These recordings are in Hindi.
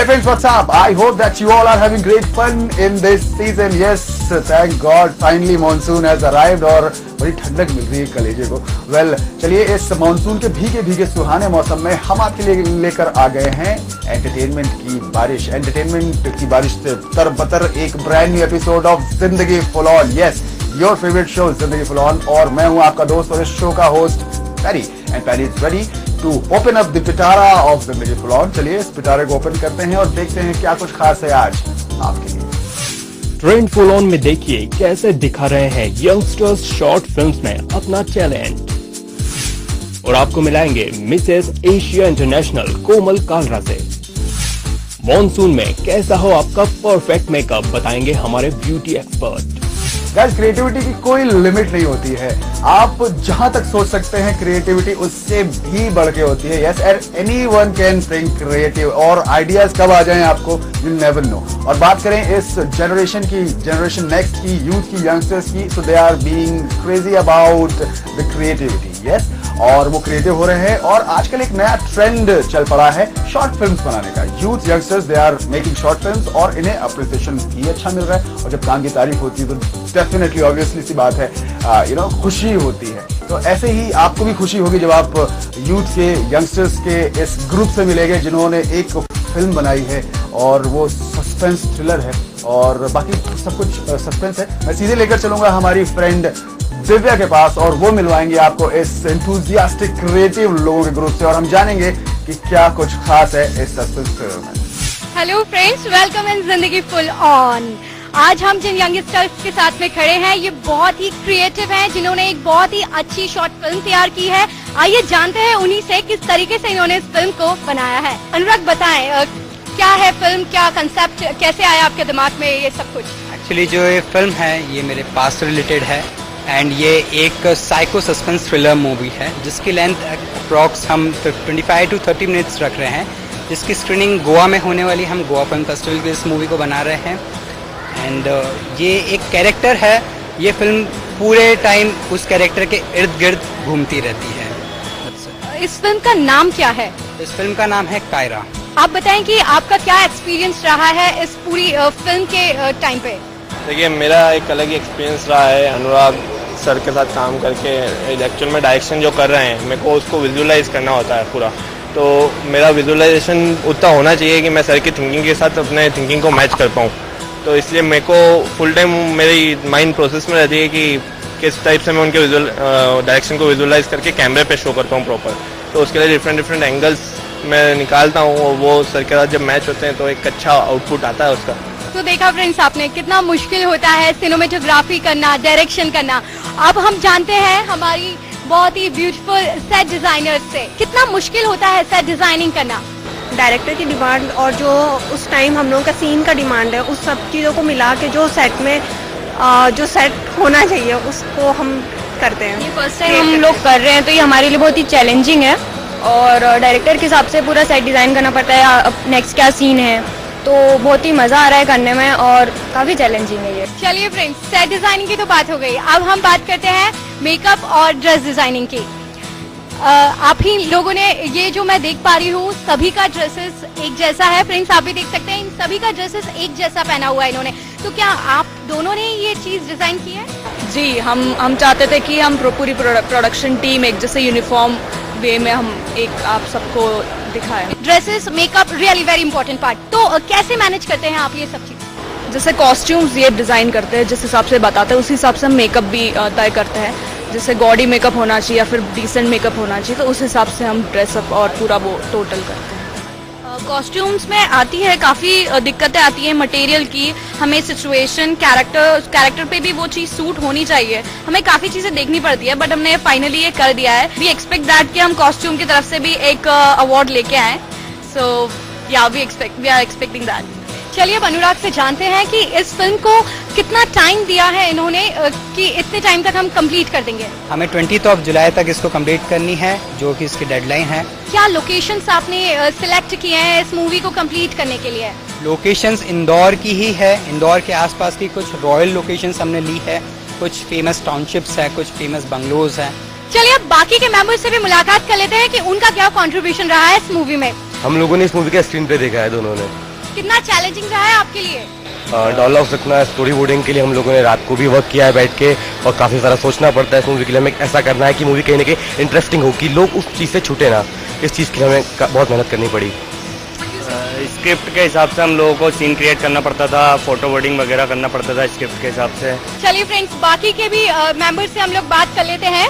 Hey friends, what's up? I hope that you all are having great fun in this season. Yes, thank God, finally monsoon has arrived और बड़ी ठंडक मिल रही है कलेजे को. Well, चलिए इस मानसून के भीगे भीगे सुहाने मौसम में हम आपके लिए लेकर आ गए हैं एंटरटेनमेंट की बारिश से तरबतर एक brand new episode of Zindagi full on. Yes, your favourite show Zindagi full on और मैं हूं आपका दोस्त और इस शो का host Perry. And Perry is ready to open up the pitara of Zindagi full on. चलिए इस पिटारे को ओपन करते हैं और देखते हैं क्या कुछ खास है आज आपके लिए. ट्रेंड फुल ऑन में देखिए कैसे दिखा रहे हैं यंगस्टर्स शॉर्ट फिल्म्स में अपना टैलेंट. और आपको मिलाएंगे मिसेस एशिया इंटरनेशनल कोमल कालरा से. मॉनसून में कैसा हो आपका परफेक्ट मेकअप बताएंगे हमारे ब्यूटी एक्सपर्ट. गाइस, क्रिएटिविटी की कोई लिमिट नहीं होती है. आप जहां तक सोच सकते हैं क्रिएटिविटी उससे भी बढ़ के होती है. Yes, anyone can think creative और आइडियाज कब आ जाएं आपको यू नेवर नो. और बात करें इस जनरेशन नेक्स्ट की, यूथ की, यंगस्टर्स की, so they are being crazy about the creativity. Yes, और वो क्रिएटिव हो रहे हैं और आजकल एक नया ट्रेंड चल पड़ा है शॉर्ट फिल्म्स बनाने का. Youth youngsters they are making short films और इन्हें अप्रिसिएशन भी अच्छा मिल रहा है. और जब काम की तारीफ होती है तो डेफिनेटली ऑब्वियसली सी बात है खुशी होती है. तो ऐसे ही आपको भी खुशी होगी जब आप यूथ के, यंगस्टर्स के इस ग्रुप से मिलेंगे जिन्होंने एक फिल्म बनाई है और वो सस्पेंस थ्रिलर है और बाकी सब कुछ सस्पेंस है. मैं सीधे लेकर चलूंगा हमारी फ्रेंड दिव्या के पास और वो मिलवाएंगे आपको इस एंथुसियास्टिक क्रिएटिव लोगों के ग्रुप से और हम जानेंगे कि क्या कुछ खास है इस सस्पेंस थ्रिलर में. हेलो फ्रेंड्स, वेलकम इन जिंदगी फुल ऑन. आज हम जिन यंगस्टर्स के साथ में खड़े हैं ये बहुत ही क्रिएटिव हैं जिन्होंने एक बहुत ही अच्छी शॉर्ट फिल्म तैयार की है. आइए जानते हैं उन्हीं से किस तरीके से इन्होंने इस फिल्म को बनाया है. अनुराग बताएं, क्या है फिल्म, क्या कंसेप्ट, कैसे आया आपके दिमाग में ये सब कुछ? एक्चुअली जो ये फिल्म है ये मेरे पास्ट रिलेटेड है एंड ये एक साइको सस्पेंस थ्रिलर मूवी है जिसकी लेंथ अप्रॉक्स हम 25 to 30 मिनट्स रख रहे हैं, जिसकी स्क्रीनिंग गोवा में होने वाली. हम गोवा फिल्म फेस्टिवल के इस मूवी को बना रहे हैं एंड ये एक कैरेक्टर है. ये फिल्म पूरे टाइम उस कैरेक्टर के इर्द गिर्द घूमती रहती है. इस फिल्म का नाम क्या है? इस फिल्म का नाम है कायरा. आप बताएं कि आपका क्या एक्सपीरियंस रहा है इस पूरी फिल्म के टाइम पे? देखिए, मेरा एक अलग ही एक्सपीरियंस रहा है अनुराग सर के साथ काम करके. एक्चुअल में डायरेक्शन जो कर रहे हैं मेरे को उसको विजुअलाइज करना होता है पूरा, तो मेरा विजुअलाइजेशन उतना होना चाहिए कि मैं सर की थिंकिंग के साथ अपने थिंकिंग को मैच कर पाऊँ. तो इसलिए मेरे को फुल टाइम मेरी माइंड प्रोसेस में रहती है कि किस टाइप से मैं उनके डायरेक्शन को विजुअलाइज करके कैमरे पे शो करता हूँ प्रॉपर. तो उसके लिए डिफरेंट एंगल्स मैं निकालता हूँ और वो सर के साथ जब मैच होते हैं तो एक अच्छा आउटपुट आता है उसका. तो देखा फ्रेंड्स आपने कितना मुश्किल होता है सिनेमेटोग्राफी करना, डायरेक्शन करना. अब हम जानते हैं हमारी बहुत ही ब्यूटीफुल सेट डिजाइनर से कितना मुश्किल होता है सेट डिजाइनिंग करना. डायरेक्टर की डिमांड और जो उस टाइम हम लोगों का सीन का डिमांड है उस सब चीज़ों को मिला के जो सेट में जो सेट होना चाहिए उसको हम करते हैं. ये फर्स्ट टाइम हम लोग कर रहे हैं तो ये हमारे लिए बहुत ही चैलेंजिंग है और डायरेक्टर के हिसाब से पूरा सेट डिज़ाइन करना पड़ता है. अब नेक्स्ट क्या सीन है तो बहुत ही मज़ा आ रहा है करने में और काफ़ी चैलेंजिंग है ये. चलिए फ्रेंड्स, सेट डिजाइनिंग की तो बात हो गई. अब हम बात करते हैं मेकअप और ड्रेस डिजाइनिंग की. आप ही लोगों ने ये जो मैं देख पा रही हूँ सभी का ड्रेसेस एक जैसा है. फ्रेंड्स आप भी देख सकते हैं इन सभी का ड्रेसेस एक जैसा पहना हुआ है इन्होंने. तो क्या आप दोनों ने ये चीज डिजाइन की है? जी, हम चाहते थे कि हम पूरी प्रोडक्शन टीम एक जैसे यूनिफॉर्म वे में हम एक आप सबको दिखाएं. Dresses, makeup really very important part. तो कैसे मैनेज करते हैं आप ये सब चीज? जैसे कॉस्ट्यूम्स ये डिज़ाइन करते हैं जिस हिसाब से बताते हैं उसी हिसाब से हम मेकअप भी तय करते हैं. जैसे गॉडी मेकअप होना चाहिए या फिर डिसेंट मेकअप होना चाहिए तो उस हिसाब से हम ड्रेसअप और पूरा वो टोटल करते हैं. कॉस्ट्यूम्स में आती है काफ़ी दिक्कतें आती है मटेरियल की. हमें सिचुएशन, कैरेक्टर पे भी वो चीज़ सूट होनी चाहिए. हमें काफ़ी चीज़ें देखनी पड़ती है बट हमने फाइनली ये कर दिया है. वी एक्सपेक्ट दैट कि हम कॉस्ट्यूम की तरफ से भी एक अवार्ड लेके आए. सो या वी आर एक्सपेक्टिंग दैट. चलिए अब अनुराग से जानते हैं कि इस फिल्म को कितना टाइम दिया है इन्होंने कि इतने टाइम तक हम कंप्लीट कर देंगे. हमें 20 जुलाई तक इसको कंप्लीट करनी है जो कि इसकी डेडलाइन है. क्या लोकेशंस आपने सिलेक्ट किए हैं इस मूवी को कंप्लीट करने के लिए? लोकेशंस इंदौर की ही है. इंदौर के आसपास की कुछ रॉयल लोकेशंस हमने ली है, कुछ फेमस टाउनशिप्स है, कुछ फेमस बंगलोज हैं. चलिए अब बाकी के मेंबर्स से भी मुलाकात कर लेते हैं कि उनका क्या कंट्रीब्यूशन रहा है इस मूवी में. हम लोगों ने इस मूवी का स्क्रीन पे देखा है दोनों ने कितना चैलेंजिंग रहा है आपके लिए? डायलॉग्स रखना, स्टोरी बोर्डिंग के लिए हम लोगों ने रात को भी वर्क किया है बैठ के, और काफ़ी सारा सोचना पड़ता है इस मूवी के लिए। हमें ऐसा करना है कि मूवी कहीं ना कहीं इंटरेस्टिंग हो, कि लोग उस चीज़ से छूटे ना। इस चीज़ के लिए हमें बहुत मेहनत करनी पड़ी। स्क्रिप्ट के हिसाब से हम लोगों को सीन क्रिएट करना पड़ता था, फोटो बोर्डिंग वगैरह करना पड़ता था स्क्रिप्ट के हिसाब से। चलिए फ्रेंड्स, बाकी के भी मेंबर्स से हम लोग बात कर लेते हैं।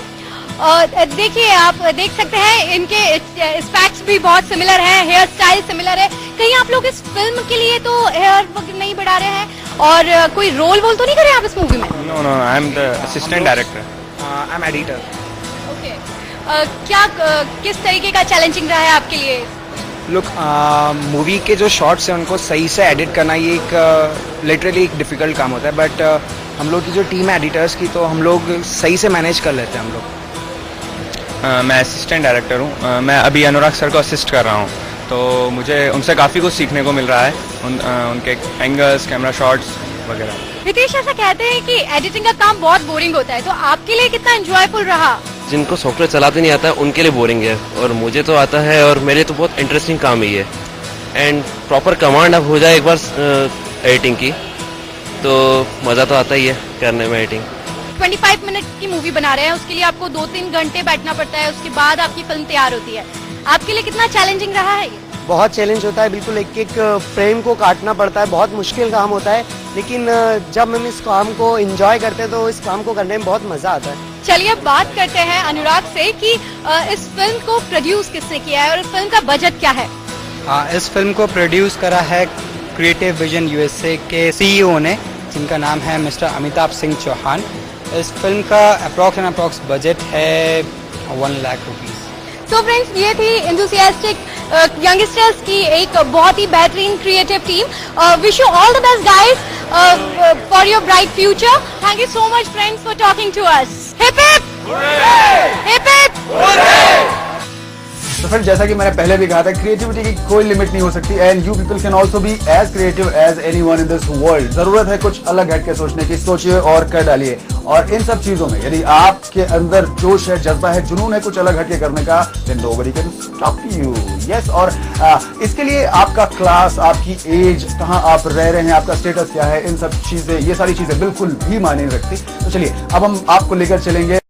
देखिए, आप देख सकते हैं इनके स्पेक्स भी बहुत सिमिलर हैं, हेयर स्टाइल सिमिलर है। कहीं आप लोग इस फिल्म के लिए तो हेयर नहीं बढ़ा रहे हैं और कोई रोल वोल तो नहीं कर रहे हैं आप इस मूवी में? No no, I am the assistant director, I am editor. Okay, क्या किस तरीके का चैलेंजिंग रहा है आपके लिए? लुक, मूवी के जो शॉट्स हैं उनको सही से एडिट करना ये एक लिटरली एक डिफ़िकल्ट काम होता है, बट हम लोग की जो टीम है एडिटर्स की, तो हम लोग सही से मैनेज कर लेते हैं हम लोग। मैं असिस्टेंट डायरेक्टर हूँ। मैं अभी अनुराग सर को असिस्ट कर रहा हूँ, तो मुझे उनसे काफ़ी कुछ सीखने को मिल रहा है, उनके एंगल्स, कैमरा शॉट्स वगैरह। रितेश, ऐसा कहते हैं कि एडिटिंग का काम बहुत बोरिंग होता है, तो आपके लिए कितना एंजॉयफुल रहा? जिनको सॉफ्टवेयर चलाते नहीं आता है उनके लिए बोरिंग है, और मुझे तो आता है और मेरे तो बहुत इंटरेस्टिंग काम ही है। एंड प्रॉपर कमांड अब हो जाए एक बार एडिटिंग की, तो मज़ा तो आता ही है करने में एडिटिंग। 25 मिनट की मूवी बना रहे हैं, उसके लिए आपको 2-3 घंटे बैठना पड़ता है, उसके बाद आपकी फिल्म तैयार होती है। आपके लिए कितना चैलेंजिंग रहा है ये? बहुत चैलेंज होता है, बिल्कुल एक एक फ्रेम को काटना पड़ता है, बहुत मुश्किल काम होता है, लेकिन जब हम इस काम को एंजॉय करते हैं तो इस काम को करने में बहुत मजा आता है। चलिए अब बात करते हैं अनुराग से कि इस फिल्म को प्रोड्यूस किसने किया है और इस फिल्म का बजट क्या है? इस फिल्म को प्रोड्यूस करा है क्रिएटिव विजन यूएसए के सीईओ ने, जिनका नाम है मिस्टर अमिताभ सिंह चौहान। इस फिल्म का अप्रॉक्स बजट है 1 लाख रुपीस। तो फ्रेंड्स, ये थी एंथुसियास्टिक यंगस्टर्स की एक बहुत ही बेहतरीन creative team. Wish you all the best guys for your bright future. Thank you so much friends for talking to us. Hip hip hip hip. तो फिर जैसा कि मैंने पहले भी कहा था, क्रिएटिविटी की कोई लिमिट नहीं हो सकती, and you people can also be as creative as anyone in this world. जरूरत है कुछ अलग हट के सोचने की, सोचिए और कर डालिए। और इन सब चीजों में यदि आपके अंदर जोश है, जज्बा है, जुनून है कुछ अलग हट के करने का, then nobody can stop you। Yes, और इसके लिए आपका क्लास, आपकी एज, कहाँ आप रह रहे हैं, आपका स्टेटस क्या है, इन सब चीजें, ये सारी चीजें बिल्कुल भी मायने नहीं रखती। तो चलिए अब हम आपको लेकर चलेंगे